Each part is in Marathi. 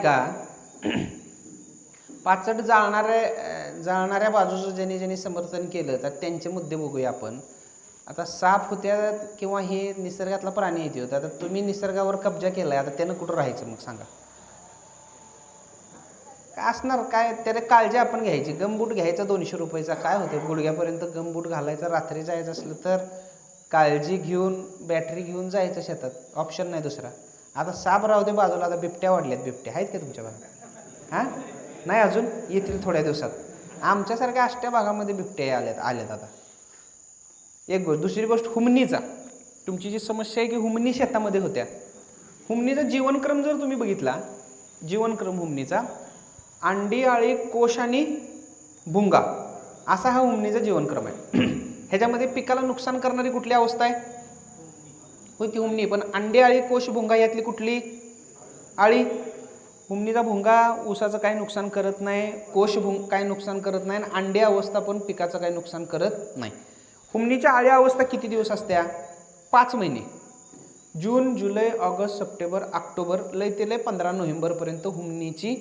ऐका, पाचट जाळणाऱ्या बाजूचं ज्यांनी समर्थन केलं तर त्यांचे मुद्दे बघूया आपण. आता साप होत्या किंवा हे निसर्गातला प्राणी येते होता, आता तुम्ही निसर्गावर कब्जा केलाय, आता त्यानं कुठं राहायचं मग सांगा? काय असणार? काय त्याला काळजी आपण घ्यायची. गमबूट घ्यायचा 200 रुपयाचा, काय होतं गुडघ्यापर्यंत गमबूट घालायचा. रात्री जायचं असलं तर काळजी घेऊन बॅटरी घेऊन जायचं शेतात, ऑप्शन नाही दुसरा. आता साप राहू दे बाजूला, आता बिबट्या वाढल्यात. बिबट्या आहेत का तुमच्या भागात? हां, नाही अजून येतील थोड्या दिवसात. आमच्यासारख्या आष्ट्या भागामध्ये बिबट्या आल्यात आता. एक गोष्ट. दुसरी गोष्ट हुमणीचा, तुमची जी समस्या आहे की हुमणी शेतामध्ये होत्या, हुमणीचा जीवनक्रम जर तुम्ही बघितला, जीवनक्रम हुमणीचा अंडी, आळी, कोश आणि भुंगा असा हा हुमणीचा जीवनक्रम आहे. ह्याच्यामध्ये पिकाला नुकसान करणारी कुठली अवस्था आहे? होय ती हुमणी. पण अंडी, आळी, कोश, भुंगा यातली कुठली? आळी. हुमणीचा भुंगा ऊसाचं काही नुकसान करत नाही, कोश काही नुकसान करत नाही, आणि अंडी अवस्था पण पिकाचं काही नुकसान करत नाही. हुमणीच्या आळी अवस्था किती दिवस असत्या? 5 महिने. जून, जुलै, ऑगस्ट, सप्टेंबर, ऑक्टोबर, लय ते लय 15 नोव्हेंबरपर्यंत हुमणीची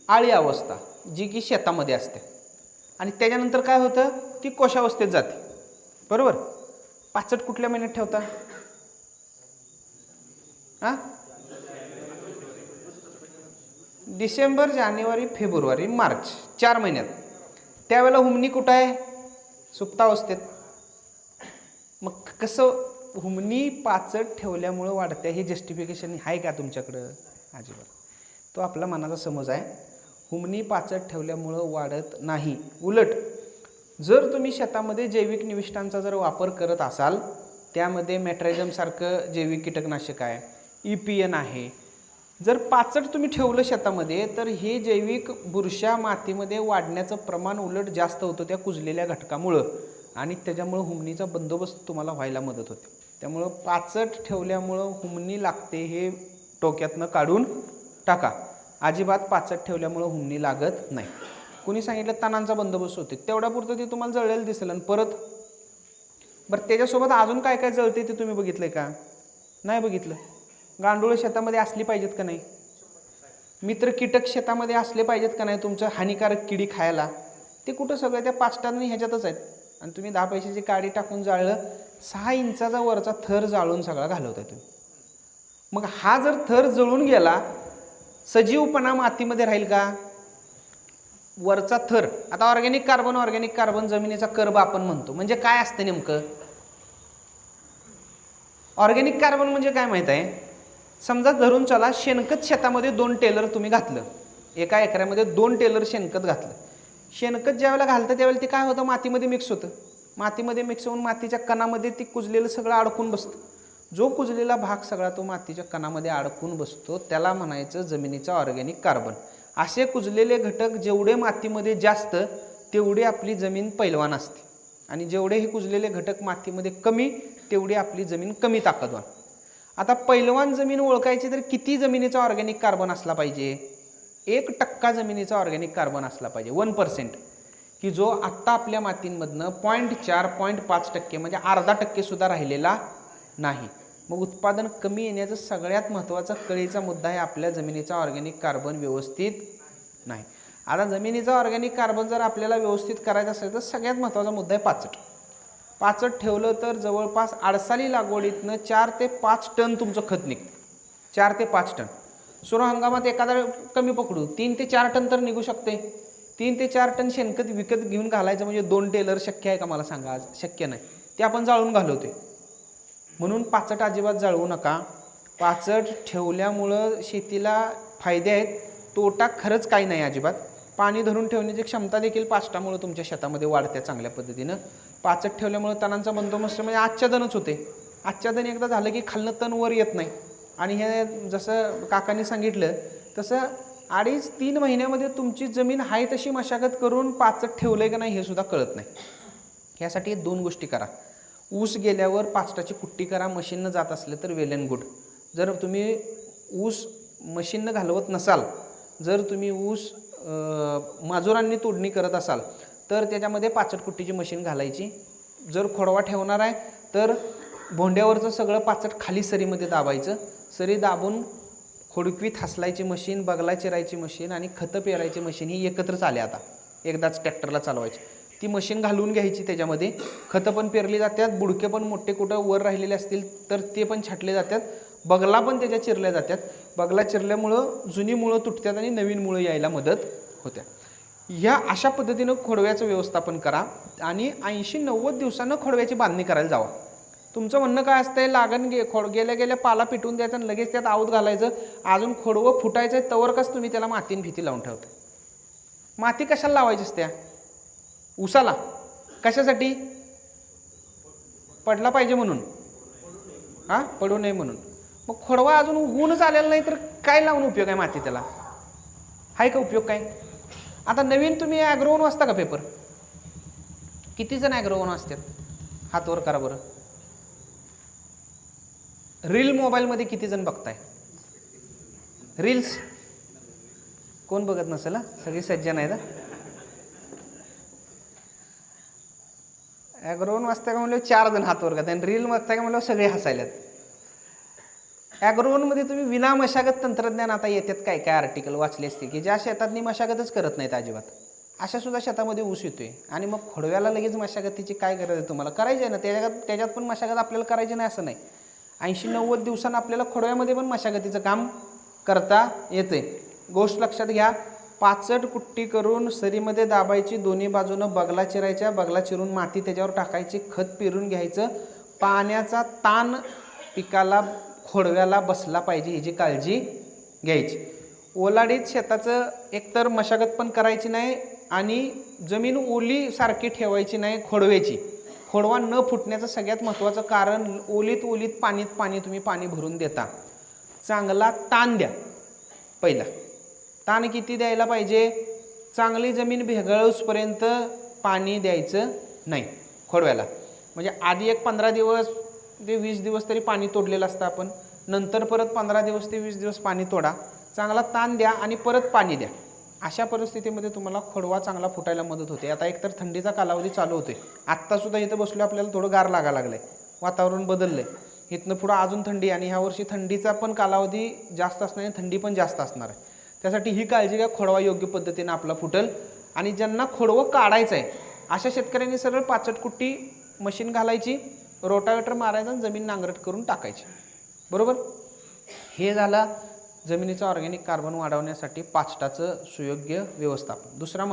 आळी अवस्था जी की शेतामध्ये असते. आणि त्याच्यानंतर काय होतं? ती कोशावस्थेत जाते. बरोबर. पाचट कुठल्या महिन्यात ठेवता? हां, डिसेंबर, जानेवारी, फेब्रुवारी, मार्च, 4 महिन्यात. त्यावेळेला हुमणी कुठं आहे? सुप्तावस्थेत. मग कसं हुमणी पाचट ठेवल्यामुळं वाढत्या, हे जस्टिफिकेशन आहे का तुमच्याकडं? अजिबात. तो आपला मनाचा समज आहे. हुमणी पाचट ठेवल्यामुळं वाढत नाही. उलट जर तुम्ही शेतामध्ये जैविक निविष्ठांचा जर वापर करत असाल, त्यामध्ये मेट्रायझमसारखं जैविक कीटकनाशक आहे, EPN आहे, जर पाचट तुम्ही ठेवलं शेतामध्ये, तर हे जैविक बुरशा मातीमध्ये वाढण्याचं प्रमाण उलट जास्त होतं त्या कुजलेल्या घटकामुळं, आणि त्याच्यामुळं हुमणीचा बंदोबस्त तुम्हाला व्हायला मदत होते. त्यामुळं पाचट ठेवल्यामुळं हुमणी लागते हे डोक्यातनं काढून टाका. अजिबात पाचट ठेवल्यामुळं हुमणी लागत नाही. कुणी सांगितलं तणांचा बंदोबस्त होते, तेवढ्यापुरतं ते तुम्हाला जळलेलं दिसेल. आणि परत बरं त्याच्यासोबत अजून काय काय जळते ते तुम्ही बघितलंय का? नाही बघितलं. गांडूळ शेतामध्ये असली पाहिजेत का नाही? मित्र कीटक शेतामध्ये असले पाहिजेत का नाही तुमचं हानिकारक किडी खायला? ते कुठं सगळं त्या पाचटांनी ह्याच्यातच आहेत. आणि तुम्ही 10 पैशाची काडी टाकून जाळलं, 6 इंचाचा वरचा थर जाळून सगळा घालवताय तुम्ही. मग हा जर थर जळून गेला, सजीवपणा मातीमध्ये राहील का? वरचा थर. आता ऑर्गॅनिक कार्बन जमिनीचा कर्ब आपण म्हणतो. म्हणजे काय असतं नेमकं? ऑर्गॅनिक कार्बन म्हणजे काय माहित आहे? समजा धरून चला, शेणखत शेतामध्ये 2 टेलर तुम्ही घातलं, एका एकरामध्ये 2 टेलर शेणखत घातलं. शेणखत ज्यावेळेला घालतं त्यावेळेला ते काय होतं? मातीमध्ये मिक्स होतं. मातीमध्ये मिक्स होऊन मातीच्या कणामध्ये ती कुजलेलं सगळं अडकून बसतं. जो कुजलेला भाग सगळा तो मातीच्या कणामध्ये अडकून बसतो, त्याला म्हणायचं जमिनीचा ऑर्गॅनिक कार्बन. असे कुजलेले घटक जेवढे मातीमध्ये जास्त, तेवढी आपली जमीन पैलवान असते. आणि जेवढे हे कुजलेले घटक मातीमध्ये कमी, तेवढी आपली जमीन कमी ताकदवान. आता पैलवान जमीन ओळखायची तर किती जमिनीचा ऑर्गॅनिक कार्बन असला पाहिजे? 1% जमिनीचा ऑर्गॅनिक कार्बन असला पाहिजे, 1%, की जो आत्ता आपल्या मातींमधनं 0.4 0.5% म्हणजे अर्धा टक्के सुद्धा राहिलेला नाही. मग उत्पादन कमी येण्याचा सगळ्यात महत्त्वाचा कळीचा मुद्दा आहे आपल्या जमिनीचा ऑर्गॅनिक कार्बन व्यवस्थित नाही. आता जमिनीचा ऑर्गॅनिक कार्बन जर आपल्याला व्यवस्थित करायचा असेल तर सगळ्यात महत्त्वाचा मुद्दा आहे पाचट. पाचट ठेवलं तर जवळपास आडसाली लागवडीतनं 4 ते 5 टन तुमचं खत निघतं. 4 ते 5 टन. सुरू हंगामात एखादा कमी पकडू 3 ते 4 टन तर निघू शकते. 3 ते 4 टन शेणखत विकत घेऊन घालायचं म्हणजे 2 टेलर शक्य आहे का? मला सांगा. आज शक्य नाही. ते आपण जाळून घालवते. म्हणून पाचट अजिबात जाळवू नका. पाचट ठेवल्यामुळं शेतीला फायदे आहेत, तोटा खरंच काही नाही अजिबात. पाणी धरून ठेवण्याची क्षमता देखील पाचटामुळे तुमच्या शेतामध्ये वाढते चांगल्या पद्धतीनं. पाचट ठेवल्यामुळे तणांचा बंदोबस्त म्हणजे आच्छादनच होते. आच्छादन एकदा झालं की खालनं तण वर येत नाही. आणि हे जसं काकांनी सांगितलं तसं 2.5-3 महिन्यामध्ये तुमची जमीन आहे तशी मशागत करून पाचट ठेवलंय का नाही हे सुद्धा कळत नाही. ह्यासाठी 2 गोष्टी करा. ऊस गेल्यावर पाचटाची कुट्टी करा. मशीननं जात असले तर वेल अँड गुड. जर तुम्ही ऊस मशीननं घालवत नसाल, जर तुम्ही ऊस मजुरांनी तोडणी करत असाल, तर त्याच्यामध्ये पाचट कुट्टीची मशीन घालायची. जर खोडवा ठेवणार आहे तर भोंड्यावरचं सगळं पाचट खाली सरीमध्ये दाबायचं. सरी दाबून खोडपीत हासलायची मशीन, बगला चिरायची मशीन आणि खतं पेरायची मशीन ही एकत्रच आले आता. एकदाच ट्रॅक्टरला चालवायची ती मशीन घालून घ्यायची, त्याच्यामध्ये खतं पण पेरली जातात, बुडके पण मोठे कुठं वर राहिलेले असतील तर ते पण छाटले जातात, बगला पण त्याच्या चिरल्या जातात. बगला चिरल्यामुळं जुनी मुळं तुटतात आणि नवीन मुळं यायला मदत होत्या. ह्या अशा पद्धतीनं खोडव्याचं व्यवस्थापन करा आणि 80-90 दिवसानं खोडव्याची बांधणी करायला जावा. तुमचं म्हणणं काय असतंय, लागण गेल्या गेल्या पाला पिटून द्यायचं आणि लगेच त्यात आऊत घालायचं, अजून खोडवं फुटायचं आहे तवर कसं तुम्ही त्याला मातीन भीती लावून ठेवता. माती कशाला लावायची असत्या? उसाला. कशासाठी? पडला पाहिजे म्हणून, पडू नये म्हणून. मग खोडवा अजून उगवूनच आलेला नाही तर काय लावून उपयोग आहे माती? त्याला आहे का उपयोग काय? आता नवीन तुम्ही ॲग्रोवन वाचता का पेपर? किती जण ॲग्रोवन वाचतात? हात वर करा बरं. रील मोबाईलमध्ये किती जण बघताय? रील्स कोण बघत नसेल? सगळी सज्जन आहेत. ॲग्रोवन वाचताय का म्हणलं 4 जण हात वर करतात आणि रील वाचताय का म्हणलं सगळे हसायल्यात. ॲग्रोवनमध्ये तुम्ही विना मशागत तंत्रज्ञान आता येतात काय काय आर्टिकल वाचले असते की ज्या शेतातनी मशागतच करत नाहीत अजिबात, अशा सुद्धा शेतामध्ये ऊस येतोय. आणि मग खोडव्याला लगेच मशागतीची काय गरज आहे? तुम्हाला करायची आहे ना, त्याच्यात पण मशागत आपल्याला करायची नाही असं नाही. 80-90 दिवसांना आपल्याला खोडव्यामध्ये पण मशागतीचं काम करता येते. गोष्ट लक्षात घ्या, पाचट कुट्टी करून सरीमध्ये दाबायची, दोन्ही बाजूनं बगला चिरायच्या, बगला चिरून माती त्याच्यावर टाकायची, खत पेरून घ्यायचं. पाण्याचा ताण पिकाला खोडव्याला बसला पाहिजे ह्याची काळजी घ्यायची. ओलाडीत शेताचं एकतर मशागत पण करायची नाही आणि जमीन ओली सारखी ठेवायची नाही खोडव्याची. खोडवा न फुटण्याचं सगळ्यात महत्त्वाचं कारण, ओलीत पाणी तुम्ही भरून देता. चांगला ताण द्या. पहिला ताण किती द्यायला पाहिजे? चांगली जमीन भेगळूसपर्यंत पाणी द्यायचं नाही खोडव्याला. म्हणजे आधी एक 15 दिवस ते 20 दिवस तरी पाणी तोडलेलं असतं आपण, नंतर परत 15 दिवस ते 20 दिवस पाणी तोडा, चांगला ताण द्या आणि परत पाणी द्या. अशा परिस्थितीमध्ये तुम्हाला खोडवा चांगला फुटायला मदत होते. आता एकतर थंडीचा कालावधी चालू होतोय. आत्तासुद्धा इथं बसलो आपल्याला थोडं गार लागायला लागलं आहे, वातावरण बदललं आहे. इथनं पुढं अजून थंडी, आणि ह्या वर्षी थंडीचा पण कालावधी जास्त असणार आहे, थंडी पण जास्त असणार आहे. त्यासाठी ही काळजी घ्या, खोडवा योग्य पद्धतीनं आपला फुटेल. आणि ज्यांना खोडवं काढायचं आहे अशा शेतकऱ्यांनी सरळ पाचट कुट्टी मशीन घालायची, रोटावेटर मारायचा आणि जमीन नांगरट करून टाकायची. बरोबर? हे झालं जमिनीचं ऑर्गॅनिक कार्बन वाढवण्यासाठी पाचटाचं सुयोग्य व्यवस्थापन. दुसरा